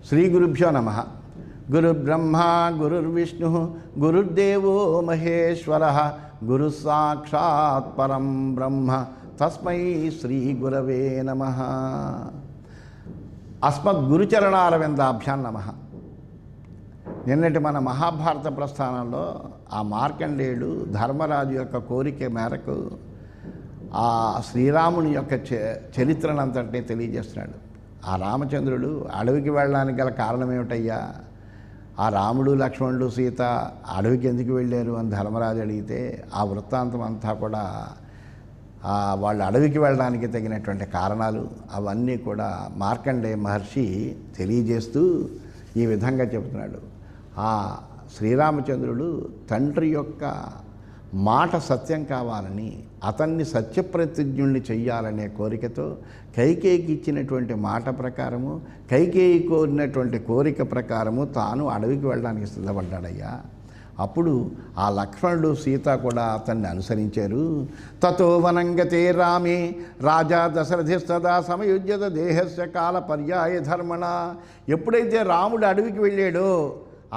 శ్రీ గురుభ్యో నమ. గురుబ్రహ్మ గురుర్విష్ణు గురుర్దేవో మహేశ్వర గురు సాక్షాత్ పరం బ్రహ్మ తస్మై శ్రీ గురవే నమ. అస్మద్గురుచరణారవిందాభ్యాం నమ. నిన్నటి మన మహాభారత ప్రస్థానంలో ఆ మార్కండేయుడు ధర్మరాజు యొక్క కోరిక మేరకు ఆ శ్రీరాముని యొక్క చరిత్రనంతటినీ తెలియజేస్తున్నాడు. ఆ రామచంద్రుడు అడవికి వెళ్ళడానికి గల కారణం ఏమిటయ్యా, ఆ రాముడు లక్ష్మణుడు సీత అడవికి ఎందుకు వెళ్ళారు అని ధర్మరాజు అడిగితే ఆ వృత్తాంతం అంతా కూడా వాళ్ళు అడవికి వెళ్ళడానికి తగినటువంటి కారణాలు అవన్నీ కూడా మార్కండేయ మహర్షి తెలియజేస్తూ ఈ విధంగా చెబుతున్నాడు. ఆ శ్రీరామచంద్రుడు తండ్రి యొక్క మాట సత్యం కావాలని, అతన్ని సత్యప్రతిజ్ఞుణ్ణి చెయ్యాలనే కోరికతో కైకేయికి ఇచ్చినటువంటి మాట ప్రకారము, కైకేయి కోరినటువంటి కోరిక ప్రకారము తాను అడవికి వెళ్ళడానికి సిద్ధపడ్డాడయ్యా. అప్పుడు ఆ లక్ష్మణుడు సీత కూడా అతన్ని అనుసరించారు. తతో వనంగతే రామే రాజా దశరథిస్తదా సమయుజ్యత దేహస్య కాల పర్యాయ ధర్మణ. ఎప్పుడైతే రాముడు అడవికి వెళ్ళాడో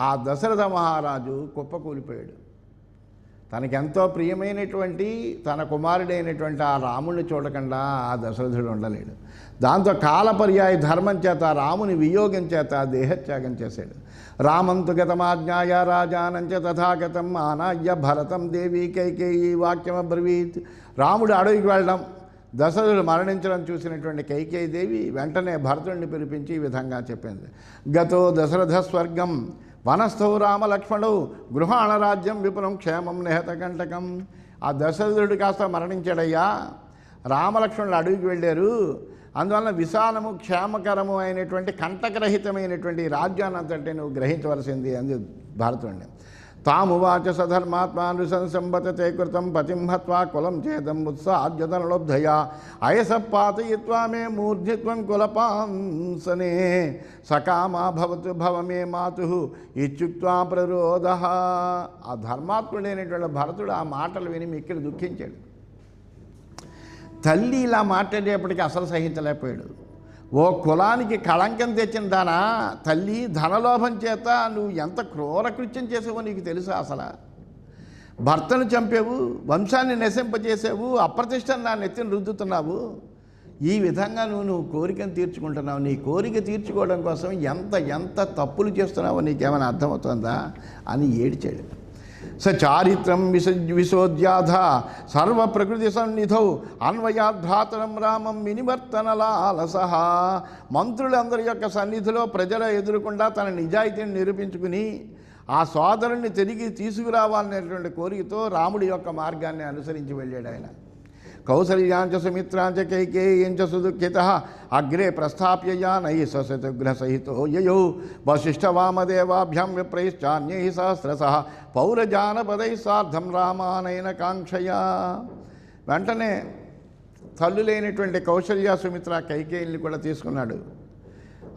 ఆ దశరథ మహారాజు కుప్పకూలిపోయాడు. తనకెంతో ప్రియమైనటువంటి తన కుమారుడైనటువంటి ఆ రాముడిని చూడకుండా ఆ దశరథుడు ఉండలేడు. దాంతో కాలపర్యాయ ధర్మం చేత రాముని వియోగం చేత దేహత్యాగం చేశాడు. రామంతు గతమాజ్ఞాయ రాజానంచ తథాగతం ఆనాయ్య భరతం దేవి కైకేయి వాక్యమబ్రవీత్. రాముడు అడవికి వెళ్ళడం, దశరథుడు మరణించడం చూసినటువంటి కైకేయి దేవి వెంటనే భరతుడిని పిలిపించి ఈ విధంగా చెప్పింది. గతో దశరథ స్వర్గం వనస్థౌ రామలక్ష్మణౌ గృహాణ రాజ్యం విపులం క్షేమం నిహత కంటకం. ఆ దశరథుడు కాస్త మరణించాడయ్యా, రామలక్ష్మణులు అడవికి వెళ్ళారు. అందువలన విశాలము క్షేమకరము అయినటువంటి కంటకరహితమైనటువంటి రాజ్యాన్ని అంతటి నువ్వు గ్రహించవలసింది అంది భరతుడిని. తామువాచ సధర్మాత్మాను సంసంబతే కృతం పతిం హత్వా కులం చేదం ఉత్సాహ్యతనలోబ్ధయా అయస పాతయిత్వా మే మూర్ధ్నిత్వం కులపాంసనే సకామా భవతు భవమే మాతు ఇత్యుక్త్వా ప్రరోధ. ఆ ధర్మాత్ముడైనటువంటి భరతుడు ఆ మాటలు విని మిక్కిలి దుఃఖించాడు. తల్లి ఇలా మాట్లాడేప్పటికీ అసలు సహించలేకపోయాడు. ఓ కులానికి కళంకం తెచ్చిన దానా తల్లి, ధనలోభం చేత నువ్వు ఎంత క్రూర కృత్యం చేసావో నీకు తెలుసా? అసలు భర్తను చంపేవు, వంశాన్ని నశింపజేసావు, అప్రతిష్టను నా నెత్తిని రుద్దుతున్నావు. ఈ విధంగా నువ్వు కోరికను తీర్చుకుంటున్నావు. నీ కోరిక తీర్చుకోవడం కోసం ఎంత తప్పులు చేస్తున్నావో నీకేమైనా అర్థమవుతుందా అని ఏడ్చాడు. స చారిత్రం విశోద్యాధ సర్వ ప్రకృతి సన్నిధౌ అన్వయాద్భ్రాతరం రామం వినివర్తనలాలస. మంత్రులందరి యొక్క సన్నిధిలో ప్రజల ఎదురుకుండా తన నిజాయితీని నిరూపించుకుని ఆ సోదరుణ్ణి తిరిగి తీసుకురావాలనేటువంటి కోరికతో రాముడి యొక్క మార్గాన్ని అనుసరించి వెళ్ళాడు ఆయన. కౌసల్యాంచ సుమిత్రాంచ కైకేయంచ సుదుఃఖితః అగ్రే ప్రస్థాప్యయానై సశతగ్రసహితో యయౌ వశిష్ఠవామదేవాభ్యాం విప్రైశ్చాన్యై సహస్రశః పౌరజానపదై సార్ధం రామానయన కాంక్షయా. వెంటనే తల్లులైనటువంటి కౌసల్య సుమిత్ర కైకేయిని కూడా తీసుకున్నాడు.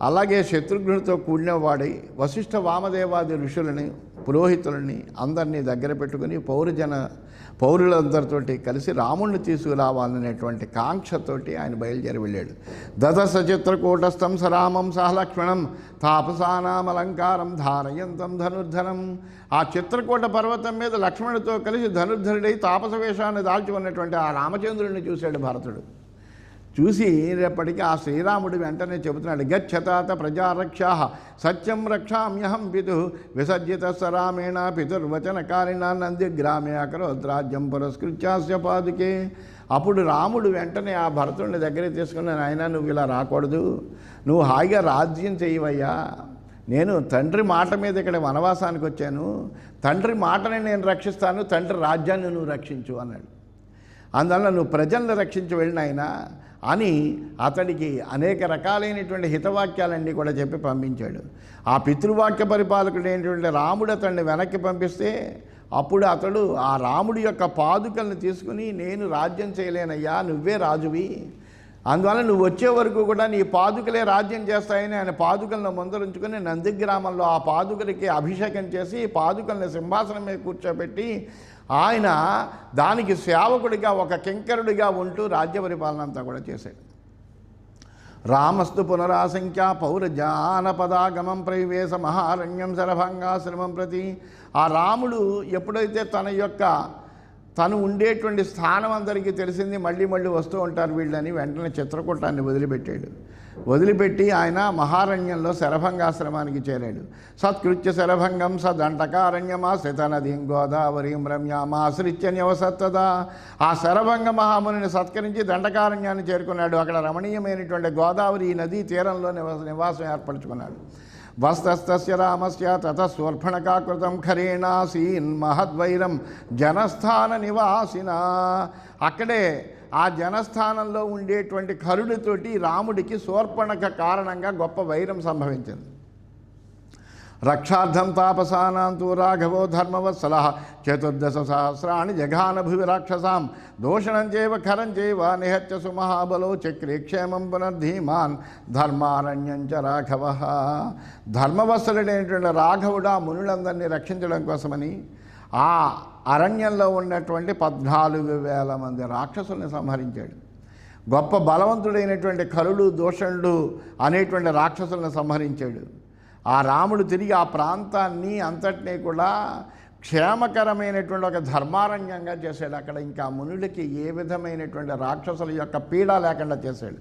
అలాగే శత్రుఘ్నుడితో కూడినవాడై వశిష్ఠ వామదేవాది ఋషులని పురోహితులని అందరినీ దగ్గర పెట్టుకుని పౌరులందరితోటి కలిసి రాముణ్ణి తీసుకురావాలనేటువంటి కాంక్షతోటి ఆయన బయలుదేరి వెళ్ళాడు. దదస చిత్రకూటస్థం సరామం సహలక్ష్మణం తాపసానామలంకారం ధారయంతం ధనుర్ధనం. ఆ చిత్రకూట పర్వతం మీద లక్ష్మణుడితో కలిసి ధనుర్ధరుడై తాపస వేషాన్ని దాల్చి ఉన్నటువంటి ఆ రామచంద్రుడిని చూశాడు భరతుడు. చూసి రేపటికి ఆ శ్రీరాముడు వెంటనే చెబుతున్నాడు, గచ్చతాత ప్రజారక్షా సత్యం రక్షామ్యహం పితు విసర్జిత సరామేణ పితుర్వచనకారిణ నందిగ్రామే అకరోద్రాజ్యం పురస్కృత్యాస్య పాదుకే. అప్పుడు రాముడు వెంటనే ఆ భరతుడిని దగ్గరికి తీసుకుని, నాయనా నువ్వు ఇలా రాకూడదు, నువ్వు హాయిగా రాజ్యం చేయవయ్యా. నేను తండ్రి మాట మీద ఇక్కడ వనవాసానికి వచ్చాను, తండ్రి మాటని నేను రక్షిస్తాను, తండ్రి రాజ్యాన్ని నువ్వు రక్షించు అన్నాడు. అందువల్ల నువ్వు ప్రజలను రక్షించి వెళ్ళినాయనా అని అతడికి అనేక రకాలైనటువంటి హితవాక్యాలన్నీ కూడా చెప్పి పంపించాడు. ఆ పితృవాక్య పరిపాలకుడైనటువంటి రాముడు అతన్ని వెనక్కి పంపిస్తే అప్పుడు అతడు ఆ రాముడి యొక్క పాదుకల్ని తీసుకుని, నేను రాజ్యం చేయలేనయ్యా, నువ్వే రాజువి, అందువల్ల నువ్వు వచ్చే వరకు కూడా నీ పాదుకలే రాజ్యం చేస్తాయని ఆయన పాదుకలను ముందరుంచుకొని నందిగ్రామంలో ఆ పాదుకలకి అభిషేకం చేసి పాదుకల్ని సింహాసనం మీద కూర్చోబెట్టి ఆయన దానికి సేవకుడిగా ఒక కింకరుడిగా ఉంటూ రాజ్య పరిపాలన అంతా కూడా చేశాడు. రామస్తు పునరాసంఖ్య పౌరజానపదాగమం ప్రవేశ మహారణ్యం శరభంగాశ్రమం ప్రతి. ఆ రాముడు ఎప్పుడైతే తను ఉండేటువంటి స్థానం అందరికీ తెలిసింది, మళ్ళీ మళ్ళీ వస్తూ ఉంటారు వీళ్ళని, వెంటనే చిత్రకూటాన్ని వదిలిపెట్టి ఆయన మహారణ్యంలో శరభంగాశ్రమానికి చేరాడు. సత్కృత్య శరభంగం సదంటకారణ్యమాశ్రిత నదీం గోదావరీం రమ్యామాశ్రిత్య నివసత్తదా. ఆ శరభంగ మహామునిని సత్కరించి దండకారణ్యాన్ని చేరుకున్నాడు. అక్కడ రమణీయమైనటువంటి గోదావరి నదీ తీరంలో నివాసం ఏర్పరచుకున్నాడు. వస్తస్తస్య రామస్య తతస్వర్పణకాకృతం ఖరేణాసీన్ మహద్వైరం జనస్థాన నివాసిన. అక్కడే ఆ జనస్థానంలో ఉండేటువంటి కరుడితోటి రాముడికి శూర్పణఖ కారణంగా గొప్ప వైరం సంభవించింది. రక్షార్థం తాపసానాంతు రాఘవో ధర్మవత్సల 14 సహస్రాణి జఘానభువి రాక్షసాం దోషణం చేవ ఖరం చేవ నిహత్య సుమహాబలో చక్రే క్షేమం పునర్ధీమాన్ ధర్మారణ్యం చ రాఘవ. ధర్మవత్సలుడైనటువంటి రాఘవుడు ఆ మునులందరినీ రక్షించడం కోసమని ఆ అరణ్యంలో ఉన్నటువంటి 14,000 మంది రాక్షసుల్ని సంహరించాడు. గొప్ప బలవంతుడైనటువంటి కరుడు దోషణుడు అనేటువంటి రాక్షసులను సంహరించాడు. ఆ రాముడు తిరిగి ఆ ప్రాంతాన్ని అంతటినీ కూడా క్షేమకరమైనటువంటి ఒక ధర్మారణ్యంగా చేశాడు. అక్కడ ఇంకా మునులకి ఏ విధమైనటువంటి రాక్షసుల యొక్క పీడ లేకుండా చేశాడు.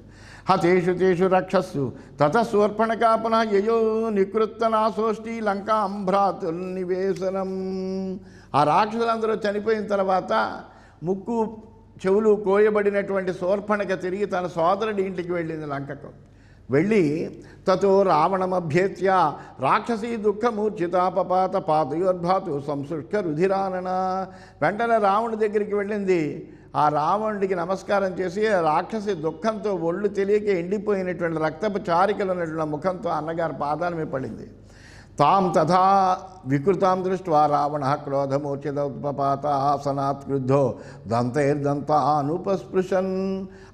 హతేషు తేషు రక్షస్సు తతస్వర్పణకా పునః యయో నికృత్తనాసోష్టి లంకాంభ్రాతుర్నివేశనం. ఆ రాక్షసులందరూ చనిపోయిన తర్వాత ముక్కు చెవులు కోయబడినటువంటి శూర్పణఖ తిరిగి తన సోదరుడి ఇంటికి వెళ్ళింది లంకకు. వెళ్ళి తతో రావణమభ్యేత్య రాక్షసీ దుఃఖమూర్ఛితాపపాత పాతయోర్భాతు సంశుష్క రుధిరానన. వెంటనే రావణుడి దగ్గరికి వెళ్ళింది. ఆ రావణుడికి నమస్కారం చేసి రాక్షసి దుఃఖంతో ఒళ్ళు తెలియక ఎండిపోయినటువంటి రక్తపు చారికలు ఉన్నటువంటి ముఖంతో అన్నగారి పాదాల మీద పడింది. తాం తథా వికృతాం దృష్ట్వా రావణ క్రోధమూర్ఛితోత్పపాత ఆసనాత్ క్రుద్ధో దంతైర్దంతానుపస్పృశన్.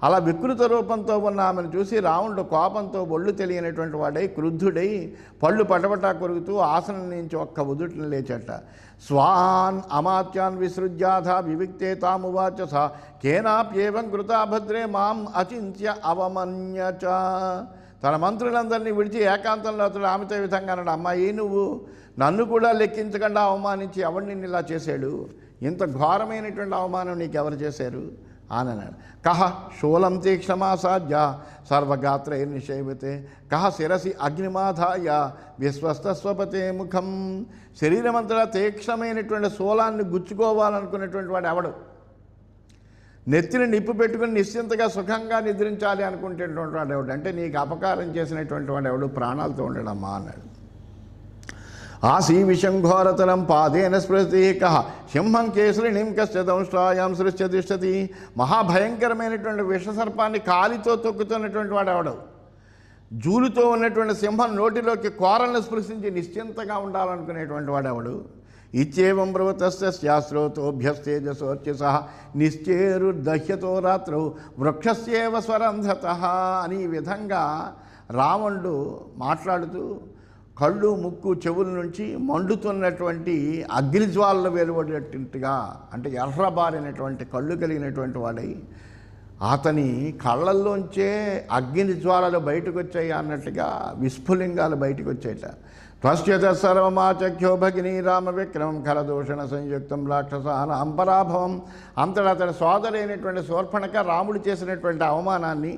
అలా వికృత రూపంతో ఉన్న ఆమెను చూసి రావణుడు కోపంతో ఒళ్ళు తెలియనటువంటి వాడై క్రుద్ధుడై పళ్ళు పటపటా కొరుకుతూ ఆసనం నుంచి ఒక్క ఉదుటిని లేచట. స్వాన్ అమాత్యాన్ విసృజ్యాథ వివిక్తే తామువాచ స కేనాప్యేవం కృతా భద్రే మాం అచింత్య అవమన్యచ. తన మంత్రులందరినీ విడిచి ఏకాంతంలో అతడు ఆమెతో ఈ విధంగా అన్నాడు, అమ్మాయి నువ్వు నన్ను కూడా లెక్కించకుండా అవమానించి ఎవడు నిన్ను ఇలా చేశాడు? ఇంత ఘోరమైనటువంటి అవమానం నీకెవరు చేశారు అని అన్నాడు. కహ శూలం తీక్షమాసాధ్య సర్వగాత్రైర్నిషేవితే కహ శిరసి అగ్నిమాధాయ విశ్వస్తస్వపతే ముఖం. శరీరమంతటా తీక్షమైనటువంటి శూలాన్ని గుచ్చుకోవాలనుకునేటువంటి వాడు ఎవడు? నెత్తిని నిప్పు పెట్టుకుని నిశ్చింతగా సుఖంగా నిద్రించాలి అనుకునేటువంటి వాడు ఎవడు? అంటే నీకు అపకారం చేసినటువంటి వాడు ఎవడు? ప్రాణాలతో ఉండడమ్మా అన్నాడు. ఆసీ విషం ఘోరతరం పాదేన స్పృశతి కహ సింహం కేసరిణిం కశ్చ దంష్ట్రాయాం సృష్టి తిష్టతి. మహాభయంకరమైనటువంటి విషసర్పాన్ని కాలితో తొక్కుతున్నటువంటి వాడు ఎవడు? జూలుతో ఉన్నటువంటి సింహం నోటిలోకి కోరలను స్పృశించి నిశ్చింతగా ఉండాలనుకునేటువంటి వాడు ఎవడు? ఇచ్చేవం బ్రవతస్య శాస్త్రోతోభ్యస్తేజసోర్చస నిశ్చేరుర్దహ్యతో రాత్రౌ వృక్షస్యేవ స్వరంధత అని ఈ విధంగా రావణుడు మాట్లాడుతూ కళ్ళు ముక్కు చెవుల నుంచి మండుతున్నటువంటి అగ్నిజ్వాలలు వెలువడేటట్టుగా, అంటే ఎర్రబారినటువంటి కళ్ళు కలిగినటువంటి వాడై అతని కళ్ళల్లోంచే అగ్ని జ్వాలలు బయటకు వచ్చాయి అన్నట్టుగా విస్ఫులింగాలు బయటకు వచ్చాయట. త్వశ్యత సర్వమాచఖ్యో భగినీ రామ విక్రమం ఖరదూషణ సంయుక్తం రాక్షసాన అంబరాభవం. అంతటా అతని సోదరైనటువంటి శూర్పణఖ రాముడు చేసినటువంటి అవమానాన్ని,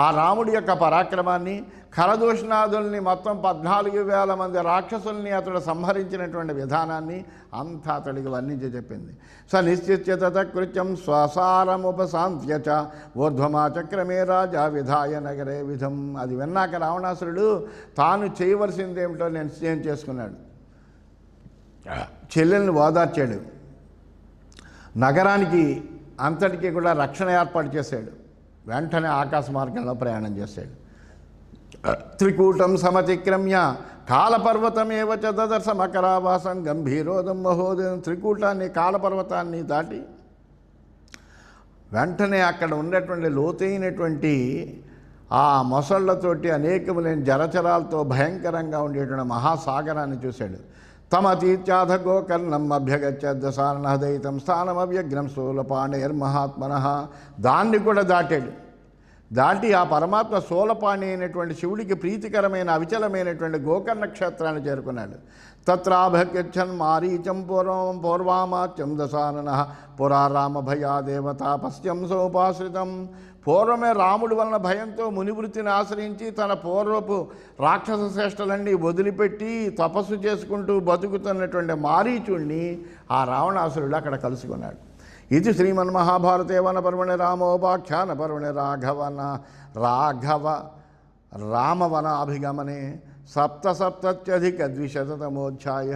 ఆ రాముడి యొక్క పరాక్రమాన్ని, ఖరదూషణాదుల్ని మొత్తం 14,000 మంది రాక్షసుల్ని అతడు సంహరించినటువంటి విధానాన్ని అంతా అతడికి వర్ణించి చెప్పింది. స నిశ్చిత్య తత్కృత్యం స్వసారముపశాంత్య చ ఊర్ధ్వమాచక్రమే రాజా విధాయ నగరే విధం. అది విన్నాక రావణాసురుడు తాను చేయవలసిందేమిటో నిశ్చయం చేసుకున్నాడు. చెల్లెల్ని ఓదార్చాడు. నగరానికి అంతటికీ కూడా రక్షణ ఏర్పాటు చేశాడు. వెంటనే ఆకాశ మార్గంలో ప్రయాణం చేశాడు. త్రికూటం సమతిక్రమ్య కాలపర్వతమేవ చ దదర్శ మకరావాసం గంభీరోదం మహోదయం. త్రికూటాన్ని కాలపర్వతాన్ని దాటి వెంటనే అక్కడ ఉన్నటువంటి లోతైనటువంటి ఆ మొసళ్లతోటి అనేకములైన జలచరాలతో భయంకరంగా ఉండేటువంటి మహాసాగరాన్ని చూశాడు. తమతీత్యాధ గోకర్ణం అభ్యగచ్చద్దసారణదయితం స్థానమవ్యగ్రం స్థూలపాణేర్మహాత్మన. దాన్ని కూడా దాటాడు. దాటి ఆ పరమాత్మ శూలపాణి అయినటువంటి శివుడికి ప్రీతికరమైన అవిచలమైనటువంటి గోకర్ణ క్షేత్రాన్ని చేరుకున్నాడు. తత్రాభ్యచ్చన్ మారీచం పూర్వామాత్యం దశానన పురా రామభయా దేవతా పశ్యం సోపాశ్రితం. పూర్వమే రాముడి వలన భయంతో మునివృత్తిని ఆశ్రయించి తన పూర్వపు రాక్షస శ్రేష్టలన్నీ వదిలిపెట్టి తపస్సు చేసుకుంటూ బతుకుతున్నటువంటి మారీచుణ్ణి ఆ రావణాసురుడు అక్కడ కలుసుకున్నాడు. ఇది శ్రీమన్మహాభారతే వనపర్వణి రామోపాఖ్యాన పర్వణి రామవనాభిగమనే సప్తసప్తత్యధిక ద్విశతమోధ్యాయ.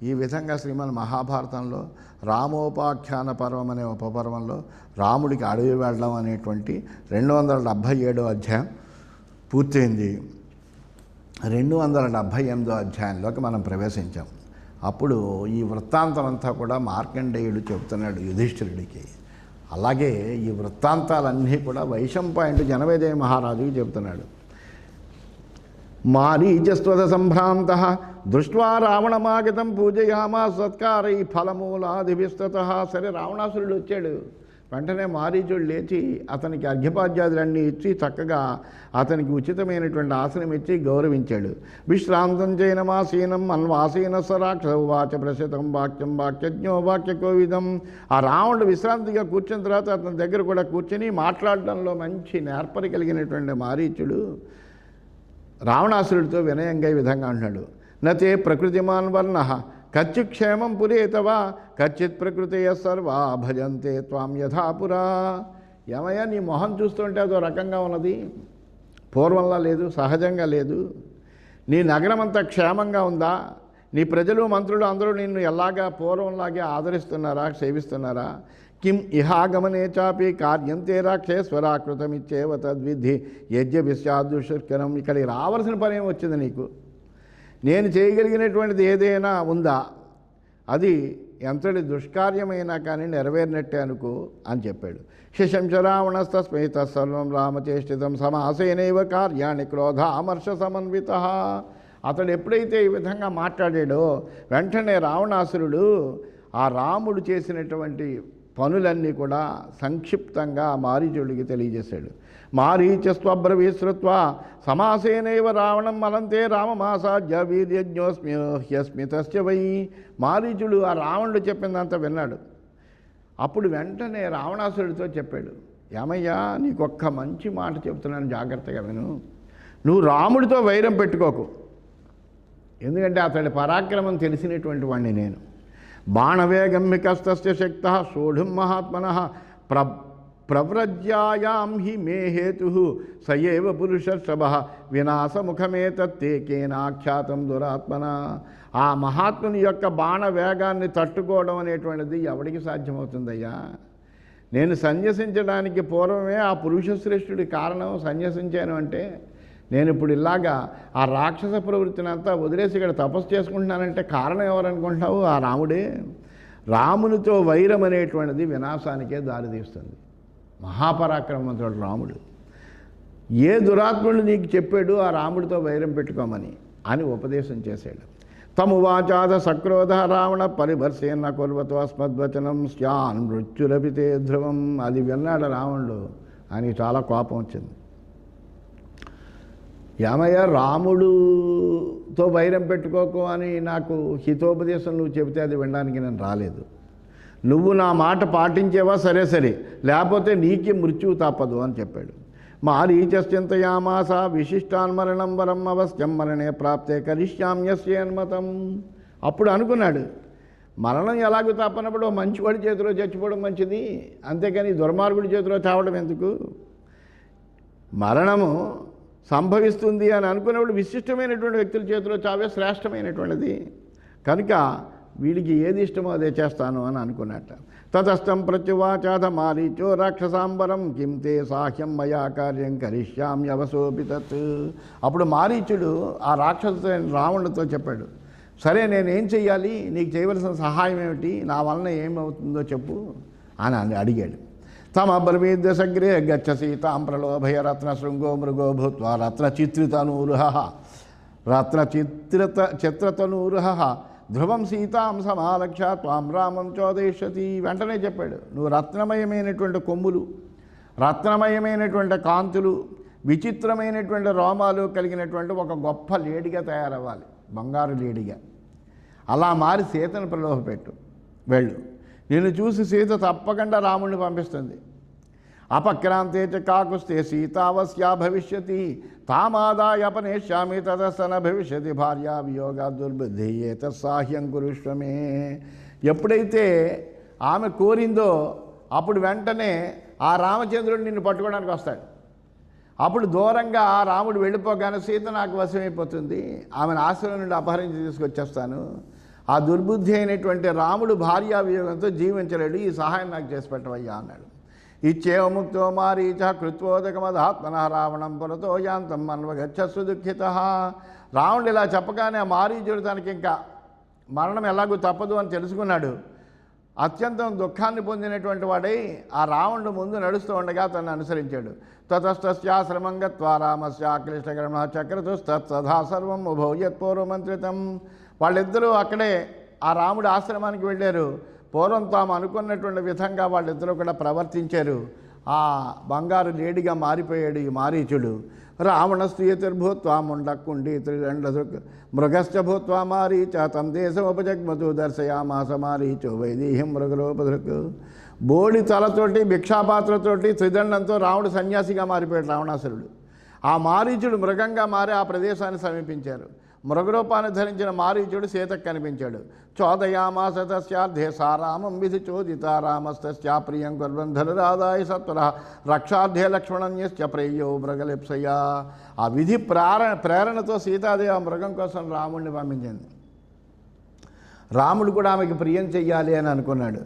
ఈ విధంగా శ్రీమన్ మహాభారతంలో రామోపాఖ్యాన పర్వం అనే ఉపపర్వంలో రాముడికి అడవి వెళ్ళడం అనేటువంటి 277వ అధ్యాయం పూర్తయింది. 278వ అధ్యాయంలోకి మనం ప్రవేశించాం. అప్పుడు ఈ వృత్తాంతం అంతా కూడా మార్కండేయుడు చెబుతున్నాడు యుధిష్ఠిరుడికి. అలాగే ఈ వృత్తాంతాలన్నీ కూడా వైశంపాయనుడు జనమేజయ మహారాజుకి చెబుతున్నాడు. మారీచస్త్వద సంభ్రాంత దృష్ట్వా రావణమాగతం పూజయామా సత్కారై ఫలమూలాదిభిస్తతః. సరే, రావణాసురుడు వచ్చాడు. వెంటనే మారీచుడు లేచి అతనికి అర్ఘ్యపాద్యాదులన్నీ ఇచ్చి చక్కగా అతనికి ఉచితమైనటువంటి ఆసనం ఇచ్చి గౌరవించాడు. విశ్రాంతం చైనమాసీనం అన్వాసీన సరాక్ష వాచ ప్రసితం వాక్యం వాక్యజ్ఞో వాక్యకోవిదం. ఆ రావణుడు విశ్రాంతిగా కూర్చున్న తర్వాత అతని దగ్గర కూడా కూర్చొని మాట్లాడడంలో మంచి నేర్పరి కలిగినటువంటి మారీచుడు రావణాసురుడితో వినయంగా ఈ విధంగా అంటున్నాడు. నతే ప్రకృతిమాన్ వర్ణ కచ్చిత్ క్షేమం పురేతవా కచ్చిత్ ప్రకృతయ సర్వా భజంతే త్వాం యథాపురా. ఏమయ్యా, నీ మొహం చూస్తుంటే అదో రకంగా ఉన్నది, పూర్వంలా లేదు, సహజంగా లేదు. నీ నగరం అంతా క్షేమంగా ఉందా? నీ ప్రజలు మంత్రులు అందరూ నిన్ను ఎలాగా పూర్వంలాగే ఆదరిస్తున్నారా, సేవిస్తున్నారా? కిం ఇహాగమనే చాపి కార్యంతే రాక్షేశ్వరాకృతమిచ్చేవ తద్విధి యజ్ఞవిశ్యాదుషుష్కరం. ఇక్కడికి రావాల్సిన పని ఏం వచ్చింది నీకు? నేను చేయగలిగినటువంటిది ఏదైనా ఉందా? అది ఎంతటి దుష్కార్యమైనా కానీ నెరవేరినట్టే అనుకో అని చెప్పాడు. శశంశ రావణస్తస్మై తత్సర్వం రామచేష్టితం సమాసేనైవ కార్యాణి క్రోధామర్ష సమన్విత. అతడు ఎప్పుడైతే ఈ విధంగా మాట్లాడాడో వెంటనే రావణాసురుడు ఆ రాముడు చేసినటువంటి పనులన్నీ కూడా సంక్షిప్తంగా మారీచుడికి తెలియజేశాడు. మారీచస్త్వబ్రవీశ్రుత్వ సమాసేనైవ రావణం మలంతే రామమాసాధ్య వీర్యజ్ఞోస్మ్యస్మితస్య వై. మారీచుడు ఆ రావణుడు చెప్పిందంతా విన్నాడు. అప్పుడు వెంటనే రావణాసురుడితో చెప్పాడు, ఏమయ్యా, నీకొక్క మంచి మాట చెప్తున్నాను, జాగ్రత్తగా విను. నువ్వు రాముడితో వైరం పెట్టుకోకు, ఎందుకంటే అతడి పరాక్రమం తెలిసినటువంటి వాడిని నేను. బాణవేగం మికస్తస్య శక్త సోఢుం మహాత్మన ప్రవ్రజ్యాయాం హి మే హేతు సయేవ పురుషర్షభ వినాశముఖమేతత్తే కేనాఖ్యాతం దురాత్మన. ఆ మహాత్ముని యొక్క బాణ వేగాన్ని తట్టుకోవడం అనేటువంటిది ఎవడికి సాధ్యమవుతుందయ్యా? నేను సన్యసించడానికి పూర్వమే ఆ పురుషశ్రేష్ఠుడి కారణం సన్యసించాను అంటే, నేను ఇప్పుడు ఇలాగా ఆ రాక్షస ప్రవృత్తిని అంతా వదిలేసి ఇక్కడ తపస్సు చేసుకుంటున్నానంటే కారణం ఎవరనుకుంటున్నావు? ఆ రాముడే. రామునితో వైరం అనేటువంటిది వినాశానికే దారితీస్తుంది. మహాపరాక్రమంతుడు రాముడు. ఏ దురాత్ముడు నీకు చెప్పాడు ఆ రాముడితో వైరం పెట్టుకోమని అని ఉపదేశం చేశాడు. తమువాచాద సక్రోధ రావణ పరిభర్సేన కుర్వతో అస్మద్వచనం స్యాన్ మృత్యురపితే ధ్రువం. అది విన్నాడు రావణుడు. ఆయనకి చాలా కోపం వచ్చింది. ఏమయ్య, రాముడుతో వైరం పెట్టుకోకు అని నాకు హితోపదేశం నువ్వు చెబితే అది వినడానికి నేను రాలేదు. నువ్వు నా మాట పాటించేవా సరే సరే, లేకపోతే నీకే మృత్యువు తప్పదు అని చెప్పాడు. మారీచశ్చింతయామాస విశిష్టాన్మరణం వరం అవశ్యం మరణే ప్రాప్తే కరిష్యామ్యస్యేన్మతం. అప్పుడు అనుకున్నాడు, మరణం ఎలాగో తప్పనప్పుడు మంచివాడి చేతిలో చచ్చిపోవడం మంచిది, అంతేకాని దుర్మార్గుడి చేతిలో చావడం ఎందుకు? మరణము సంభవిస్తుంది అని అనుకున్నప్పుడు విశిష్టమైనటువంటి వ్యక్తుల చేతిలో చావే శ్రేష్టమైనటువంటిది. కనుక వీడికి ఏది ఇష్టమో అదే చేస్తాను అని అనుకున్నట్ట. తతస్థం ప్రత్యువాచాథ మారీచో రాక్షసాంబరం కిం తే సాహ్యం మయా కార్యం కరిష్యామ్యవసోపి తత్. అప్పుడు మారీచుడు ఆ రాక్షస రావణుడితో చెప్పాడు, సరే నేనేం చెయ్యాలి, నీకు చేయవలసిన సహాయం ఏమిటి, నా వలన ఏమవుతుందో చెప్పు అని అడిగాడు. తమబ్రవీద్యసగ్రే గచ్చ సీతాం ప్రలోభయ రత్నశృంగో మృగో భూత్వా చిత్రతనూరుహ ధ్రువం సీతాం సమాలక్ష్య త్వాం రామం చోదయిష్యతి. వెంటనే చెప్పాడు, నువ్వు రత్నమయమైనటువంటి కొమ్ములు, రత్నమయమైనటువంటి కాంతులు, విచిత్రమైనటువంటి రోమాలు కలిగినటువంటి ఒక గొప్ప లేడిగా తయారవ్వాలి, బంగారు లేడిగా. అలా మారి సీతను ప్రలోభపెట్టు, వెళ్ళు. నిన్ను చూసి సీత తప్పకుండా రాముడిని పంపిస్తుంది. అపక్రాంతే చ కాకుస్తే సీతావస్యా భవిష్యతి తామాదాయ అపనేష్యామి తదస్తన భవిష్యతి భార్యా వియోగా దుర్బుద్ధి ఏతత్సాహ్యం కురుష్వమే. ఎప్పుడైతే ఆమె కోరిందో అప్పుడు వెంటనే ఆ రామచంద్రుడు నిన్ను పట్టుకోవడానికి వస్తాడు. అప్పుడు దూరంగా ఆ రాముడు వెళ్ళిపోగానే సీత నాకు వశమైపోతుంది, ఆమెను ఆశ్రమం నుండి అపహరించి తీసుకొచ్చేస్తాను. ఆ దుర్బుద్ధి అయినటువంటి రాముడు భార్యా వియోగంతో జీవించలేడు, ఈ సహాయం నాకు చేసి పెట్టవయ్యా అన్నాడు. ఇచ్చేవముక్తో మారీచ కృత్వోదకమధాత్మన రావణం పురతో యాంతం మన్వగచ్చస్సు దుఃఖిత. రావణుడు ఇలా చెప్పగానే ఆ మారీచుడు తనకి ఇంకా మరణం ఎలాగూ తప్పదు అని తెలుసుకున్నాడు. అత్యంతం దుఃఖాన్ని పొందినటువంటి వాడై ఆ రావణుడు ముందు నడుస్తూ ఉండగా తనను అనుసరించాడు. తతస్తస్యాశ్రమం గత్వా రామస్యాక్లిష్టకరణ చక్రతుస్తదా సర్వం ఉభౌ యత్పూర్వమంత్రితం. వాళ్ళిద్దరూ అక్కడే ఆ రాముడి ఆశ్రమానికి వెళ్ళారు. పూర్వం తాము అనుకున్నటువంటి విధంగా వాళ్ళిద్దరూ కూడా ప్రవర్తించారు. ఆ బంగారు లేడిగా మారిపోయాడు ఈ మారీచుడు. రావణస్తీయతిర్భూత్వా ముండక్కుండి త్రిదండదృక్ మృగశ్చ భూత్వా మారీచ తం దేశముపజగ్మతు దర్శయామాస మారీచో వైదేహ్యం మృగలోపదృక్. బోడి తలతోటి భిక్షాపాత్రతోటి త్రిదండంతో రావణుడు సన్యాసిగా మారిపోయాడు రావణాసురుడు. ఆ మారీచుడు మృగంగా మారి ఆ ప్రదేశాన్ని సమీపించారు. మృగరూపాన్ని ధరించిన మారీచుడు సీతకు కనిపించాడు. చోదయామాస తస్యార్థే సారామం విధి చోదిత రామస్తస్యా ప్రియం కుర్వన్ ధనురాదాయ సత్వర రక్షార్థే లక్ష్మణన్యశ్చ ప్రేయో మృగలిప్సయ్యా. ఆ విధి ప్రేరణతో సీతాదేవి ఆ మృగం కోసం రాముడిని పంపించింది. రాముడు కూడా ఆమెకు ప్రియం చెయ్యాలి అని అనుకున్నాడు.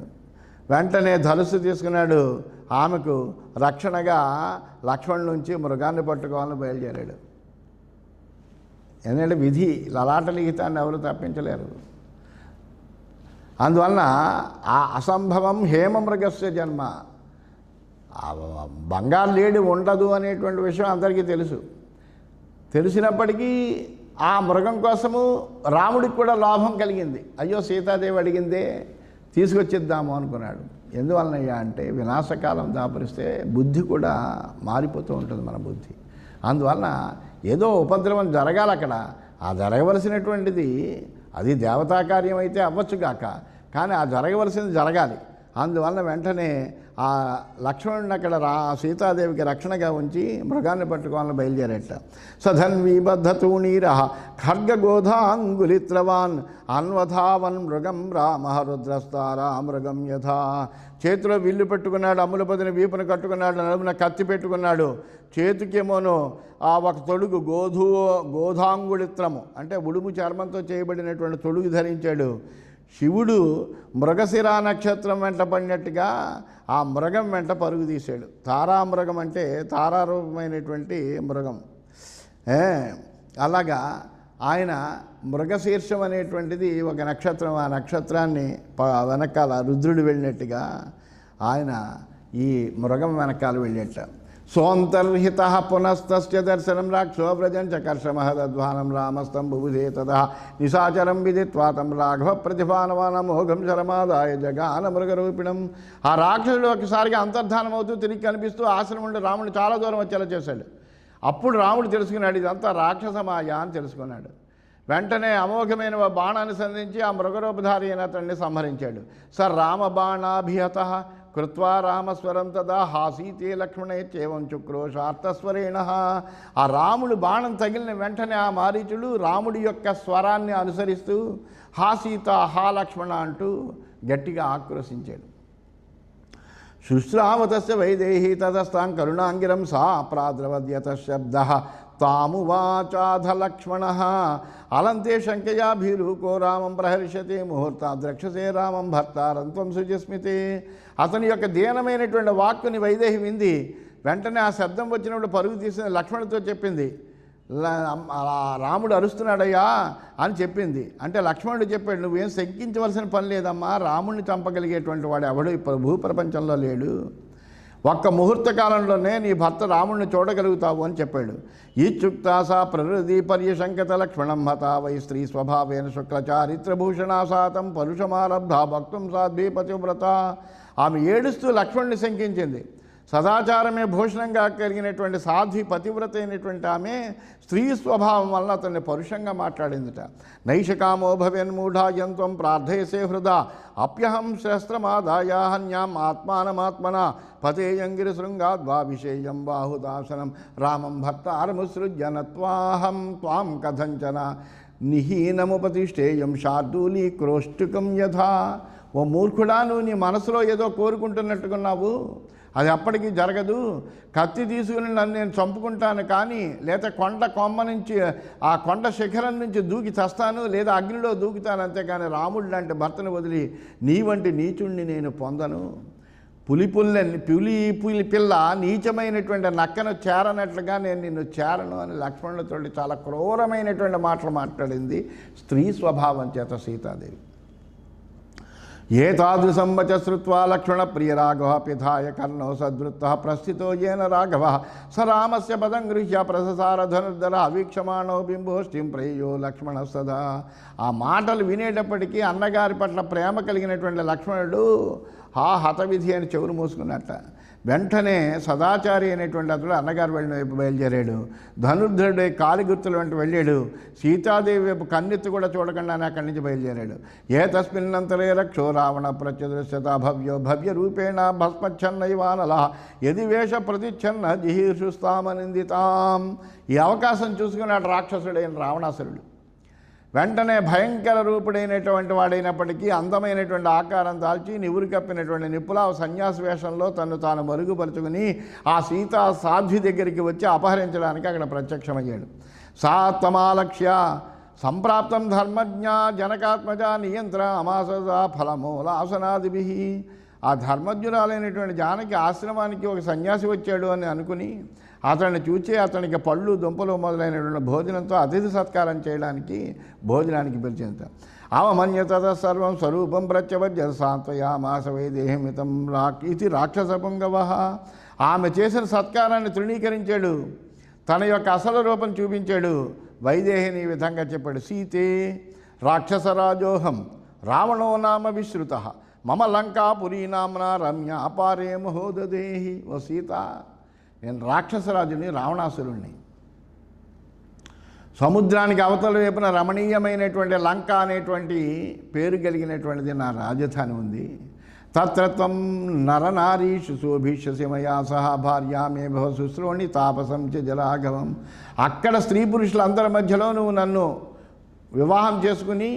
వెంటనే ధనుస్సు తీసుకున్నాడు. ఆమెకు రక్షణగా లక్ష్మణుడి నుంచి మృగాన్ని పట్టుకోవాలని బయలుదేరాడు. ఎందుకంటే విధి లలాట లిఖితాన్ని ఎవరు తప్పించలేరు. అందువలన ఆ అసంభవం హేమమృగస్య జన్మ. బంగారు లేడి ఉండదు అనేటువంటి విషయం అందరికీ తెలుసు. తెలిసినప్పటికీ ఆ మృగం కోసము రాముడికి కూడా లోభం కలిగింది. అయ్యో సీతాదేవి అడిగిందే తీసుకొచ్చిద్దాము అనుకున్నాడు. ఎందువలనయ్యా అంటే వినాశకాలం దాపరిస్తే బుద్ధి కూడా మారిపోతూ ఉంటుంది మన బుద్ధి. అందువలన ఏదో ఉపద్రవం జరగాలి అక్కడ. ఆ జరగవలసినటువంటిది అది దేవతా కార్యం అయితే అవ్వచ్చుగాక, కానీ ఆ జరగవలసింది జరగాలి. అందువలన వెంటనే ఆ లక్ష్మణుడిని అక్కడ సీతాదేవికి రక్షణగా ఉంచి మృగాన్ని పట్టుకోవాలని బయలుదేరట. సధన్వీబద్ధతూణీర ఖడ్గగోధాంగులిత్రవాన్ అన్వధావన్ మృగం రామ రుద్రస్తారా మృగం యథా. చేతిలో విల్లు పెట్టుకున్నాడు, అమ్ములపదిని వీపును కట్టుకున్నాడు, నడుమున కత్తి పెట్టుకున్నాడు. చేతికేమోను ఆ ఒక తొడుగు గోధాంగుళిత్రము అంటే ఉడుము చర్మంతో చేయబడినటువంటి తొడుగు ధరించాడు. శివుడు మృగశిరా నక్షత్రం వెంట పడినట్టుగా ఆ మృగం వెంట పరుగు తీశాడు. తారామృగం అంటే తారారూపమైనటువంటి మృగం. అలాగా ఆయన మృగశీర్షం అనేటువంటిది ఒక నక్షత్రం. ఆ నక్షత్రాన్ని వెనకాల రుద్రుడు వెళ్ళినట్టుగా ఆయన ఈ మృగం వెనకాల వెళ్ళేట. సోంతర్హిత పునస్తస్య దర్శనం రాక్షో వ్రజం చకర్షమహద్వానం రామస్తం బుబుధే తదా నిశాచరం విదిత్వా తం రాఘవ ప్రతిభానవానమోఘం శరమాదాయ జగాన మృగరూపిణం. ఆ రాక్షసుడు ఒకసారిగా అంతర్ధానం అవుతూ తిరిగి కనిపిస్తూ ఆశ్రమంలో రాముడు చాలా దూరం వచ్చేలా చేశాడు. అప్పుడు రాముడు తెలుసుకున్నాడు ఇదంతా రాక్షసమాయ అని తెలుసుకున్నాడు. వెంటనే అమోఘమైన బాణాన్ని సంధించి ఆ మృగరూపధారి అయిన అతన్ని సంహరించాడు. స రామబాణాభిహత కృత్వా రామస్వరం తదా హాసీతే లక్ష్మణే చేవం చుక్రోషార్థస్వరేణ. ఆ రాముడు బాణం తగిలిన వెంటనే ఆ మారీచుడు రాముడి యొక్క స్వరాన్ని అనుసరిస్తూ హాసీత హా లక్ష్మణ అంటూ గట్టిగా ఆక్రోశించాడు. శుశ్రావతస్య వైదేహీ తదస్తాం కరుణాంగిరం సా ప్రాద్రవద్యత శబ్ద తామువాచాధ లక్ష్మణ అలంతే శంకయా భీరుకో రామం ప్రహర్షతే ముహూర్తాద్రక్షసే రామం భర్తారం త్వం సుజస్మితే. అతని యొక్క దీనమైనటువంటి వాక్కుని వైదేహి వింది. వెంటనే ఆ శబ్దం వచ్చినప్పుడు పరుగు తీసిన లక్ష్మణుడితో చెప్పింది, రాముడు అరుస్తున్నాడయ్యా అని చెప్పింది. అంటే లక్ష్మణుడు చెప్పాడు, నువ్వేం శంకించవలసిన పని లేదమ్మా, రాముడిని చంపగలిగేటువంటి వాడు ఎవడు ఇప్పుడు భూప్రపంచంలో లేడు. ఒక్క ముహూర్త కాలంలోనే నీ భర్త రాముడిని చూడగలుగుతావు అని చెప్పాడు. ఈచ్యుక్తాసా ప్రహృది పర్యశంకత లక్ష్మణం హతా వై స్త్రీ స్వభావేన శుక్లచారిత్రభూషణాసాతం పరుషమారబ్ధ భక్తం సాధ్వీ పతివ్రత. ఆమె ఏడుస్తూ లక్ష్మణుని శంకించింది. సదాచారమే భూషణంగా కలిగినటువంటి సాధ్వి పతివ్రత అయినటువంటి ఆమె స్త్రీ స్వభావం వల్ల అతన్ని పరుషంగా మాట్లాడిందిట. నైషకామో భవేన్మూఢా యంత్వం ప్రార్థయసే హృదా అప్యహం శస్త్రమాదాయ హన్యాం ఆత్మానమాత్మన పతేయంగిరి శృంగాద్వాభిషేయం బాహుదాసనం రామం భక్తారముసృజ్య నత్వాహం త్వాం కథంచన నిహీనముపతిష్టేయం శార్దూలీ క్రోష్టుకం యథా. ఓ మూర్ఖుడా, నువ్వు నీ మనసులో ఏదో కోరుకుంటున్నట్టుకున్నావు, అది అప్పటికి జరగదు. కత్తి తీసుకుని నన్ను నేను చంపుకుంటాను కానీ, లేదా కొండ కొమ్మ నుంచి ఆ కొండ శిఖరం నుంచి దూకి చస్తాను, లేదా అగ్నిలో దూకుతాను, అంతేకాని రాముడు లాంటి భర్తను వదిలి నీ వంటి నీచుణ్ణి నేను పొందను. పులి పిల్ల నీచమైనటువంటి నక్కను చేరనట్లుగా నేను నిన్ను చేరను అని లక్ష్మణుడితో చాలా క్రూరమైనటువంటి మాటలు మాట్లాడింది స్త్రీ స్వభావం చేత సీతాదేవి. ఏతాదృశం వచ శ్రుత్వా లక్ష్మణ ప్రియరాఘవ పిధాయ కర్ణో సద్వృత్త ప్రస్థితో ఏన రాఘవ స రామస్య పదం గృహ్య ప్రససార ధనుర్ధర అవీక్షమాణో బింబోష్టిం ప్రేయో లక్ష్మణ సదా. ఆ మాటలు వినేటప్పటికీ అన్నగారి పట్ల ప్రేమ కలిగినటువంటి లక్ష్మణుడు హతవిధి అని చెవులు మూసుకున్నట్ట. వెంటనే సదాచారి అయినటువంటి అతడు అన్నగారు వెళ్ళిన వైపు బయలుదేరాడు. ధనుర్ధరుడే కాలి గుర్తుల వెంట వెళ్ళాడు. సీతాదేవి వైపు కన్నెత్తి కూడా చూడకుండానే అక్కడి నుంచి బయలుదేరాడు. ఏ తస్మిన్నంతరే రక్షో రావణ ప్రత్యదృశ్యత భవ్యో భవ్య రూపేణ భస్మచ్ఛన్నైవానల యది వేష ప్రతిచ్ఛన్న జిహీర్షుస్తామనిందితాం. ఈ అవకాశం చూసుకున్నాడు రాక్షసుడైన రావణాసురుడు. వెంటనే భయంకర రూపుడైనటువంటి వాడైనప్పటికీ అందమైనటువంటి ఆకారం దాల్చి నివురు కప్పినటువంటి నిప్పులావ సన్యాసి వేషంలో తను తాను మరుగుపరుచుకుని ఆ సీతా సాధ్వి దగ్గరికి వచ్చి అపహరించడానికి అక్కడ ప్రత్యక్షమయ్యాడు. సాత్తమాలక్ష్య సంప్రాప్తం ధర్మజ్ఞ జనకాత్మజ నియంత్ర అమాసదా ఫలమూల ఆసనాదిభి. ఆ ధర్మజ్ఞురాలైనటువంటి జానకి ఆశ్రమానికి ఒక సన్యాసి వచ్చాడు అని అనుకుని అతన్ని చూచి అతనికి పళ్ళు దుంపలు మొదలైనటువంటి భోజనంతో అతిథి సత్కారం చేయడానికి భోజనానికి పిలిచింది. అవమన్యత సర్వం స్వరూపం ప్రత్యవజ్య సాంత్వయామాస వైదేహమితం ఇది రాక్షసపుంగవ. ఆమె చేసిన సత్కారాన్ని తృణీకరించాడు, తన యొక్క అసలు రూపం చూపించాడు. వైదేహిని ఈ విధంగా చెప్పాడు. సీతే రాక్షసరాజోహం రావణో నామ విశ్రుత మమ లంకాపురీ నామ్నా రమ్య అపారే మహోదదేహి. ఓ సీత, నేను రాక్షసరాజుని, రావణాసురుణ్ణి. సముద్రానికి అవతల వైపున రమణీయమైనటువంటి లంక అనేటువంటి పేరు కలిగినటువంటిది నా రాజధాని ఉంది. తత్రత్వం నరనారీషు శోభిష్యసి మయా సహా భార్యామే భవ శుశ్రోణి తాపసం చ జలాఘవం. అక్కడ స్త్రీ పురుషులందరి మధ్యలో నువ్వు నన్ను వివాహం చేసుకుని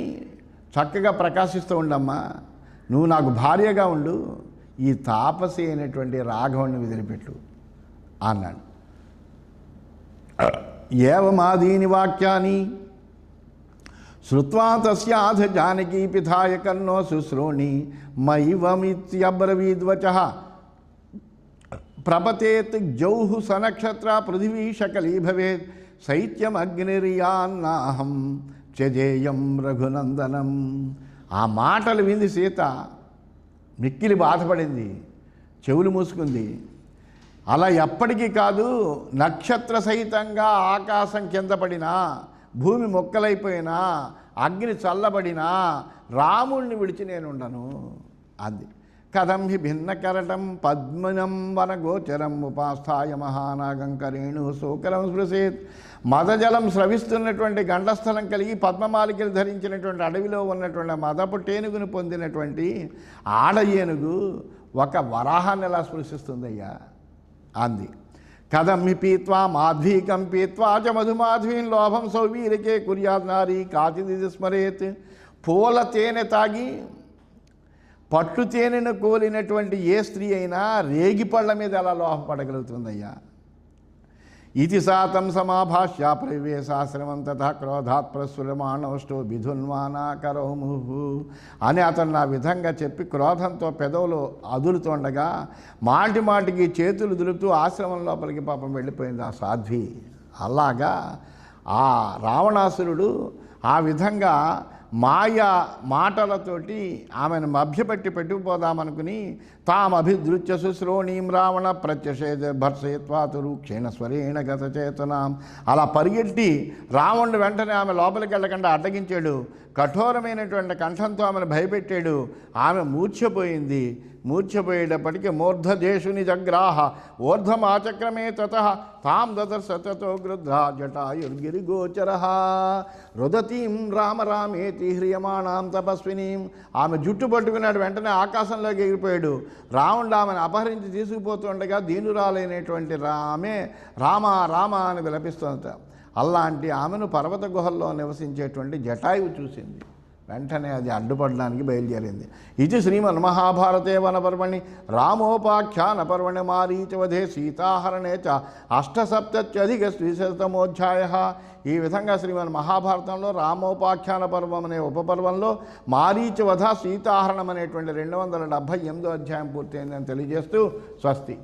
చక్కగా ప్రకాశిస్తూ ఉండమ్మా, నువ్వు నాకు భార్యగా ఉండు, ఈ తాపసి అయినటువంటి రాఘవుని వదిలిపెట్టు అన్నాడు. ఏవమాదీని వాక్యాని శ్రుత్వా తస్యాధ జానకీ పిధాయ కర్ణో శుశ్రోణి మైవమిత్యబ్రవీద్వచః ప్రపతేత్ జౌః సనక్షత్ర పృథివీ శకలీ భవేత్ శైత్యమగ్నిర్యాన్నాహం త్యజేయం రఘునందనం. ఆ మాటలు వింది సీత మిక్కిలి బాధపడింది, చెవులు మూసుకుంది. అలా ఎప్పటికీ కాదు, నక్షత్ర సహితంగా ఆకాశం కింద పడినా, భూమి మొక్కలైపోయినా, అగ్ని చల్లబడినా రాముణ్ణి విడిచి నేనుండను అంది. కథం హి భిన్నకరటం పద్మనం వనగోచరం ఉపాస్థాయ మహానాగం కరేణు శోకరం స్పృశేత్. మదజలం స్రవిస్తున్నటువంటి గండస్థలం కలిగి పద్మమాలికలు ధరించినటువంటి అడవిలో ఉన్నటువంటి మదపు టేనుగును పొందినటువంటి ఆడ ఏనుగు ఒక వరాహాన్ని ఎలా స్పృశిస్తుందయ్యా అంది. కథం హి పీత్వా మాధ్వీకం పీత్వా చ మధుమాధ్వీం లోభం సౌవీరికే కుర్యాద్ నారీ కాచిది స్మరేత్. పూల తేనె తాగి పట్టు తేనెను కోలినటువంటి ఏ స్త్రీ అయినా రేగిపళ్ళ మీద ఎలా లోహపడగలుగుతుందయ్యా. ఇది సాతం సమాభాష్య ప్రవేశాశ్రమం తథా క్రోధాత్ ప్రస్ఫురమాణోష్టో బిధున్వానా కరోముహు అని అతను నా విధంగా చెప్పి క్రోధంతో పెదవులు అదులుతుండగా మాటి మాటికి చేతులు దులుపుతూ ఆశ్రమం లోపలికి పాపం వెళ్ళిపోయింది ఆ సాధ్వి. అలాగా ఆ రావణాసురుడు ఆ విధంగా మాయా మాటలతోటి ఆమెను మభ్యపెట్టి పెట్టుకుపోదామనుకుని తామభిదృత్య శుశ్రోణీం రావణ ప్రత్యషేద భర్షయత్వాతురు క్షీణస్వరేణ గత చేతనాం. అలా పరిగెట్టి రావణుడు వెంటనే ఆమె లోపలికి వెళ్ళకుండా అడ్డగించాడు. కఠోరమైనటువంటి కంఠంతో ఆమెను భయపెట్టాడు. ఆమె మూర్ఛపోయింది. మూర్ఛపోయేటప్పటికి మూర్ధదేశుని జగ్రాహ ఊర్ధమాచక్రమే తతః తాం దదర్శ తతో గృధ్రా జటాయుర్గిరిగోచర రుదతీం రామ రామేతి హ్రియమాణాం తపస్వినీం. ఆమె జుట్టు పట్టుకున్నాడు, వెంటనే ఆకాశంలోకి ఎగిరిపోయాడు. రావణుడు ఆమెను అపహరించి తీసుకుపోతుండగా దీనురాలైనటువంటి ఆమె రామ రామ అని విలపిస్తుందట. అలాంటి ఆమెను పర్వత గుహల్లో నివసించేటువంటి జటాయువు చూసింది. వెంటనే అది అడ్డుపడడానికి బయలుదేరింది. ఇది శ్రీమన్మహాభారతే వనపర్వణి రామోపాఖ్యాన పర్వణి మారీచవధే సీతాహరణే చ అష్టసప్తత్యధిక-ద్విశతమోధ్యాయ. ఈ విధంగా శ్రీమన్ మహాభారతంలో రామోపాఖ్యాన పర్వం అనే ఉపపర్వంలో మారీచవధ సీతాహరణం అనేటువంటి 278వ అధ్యాయం పూర్తయిందని తెలియజేస్తూ స్వస్తి.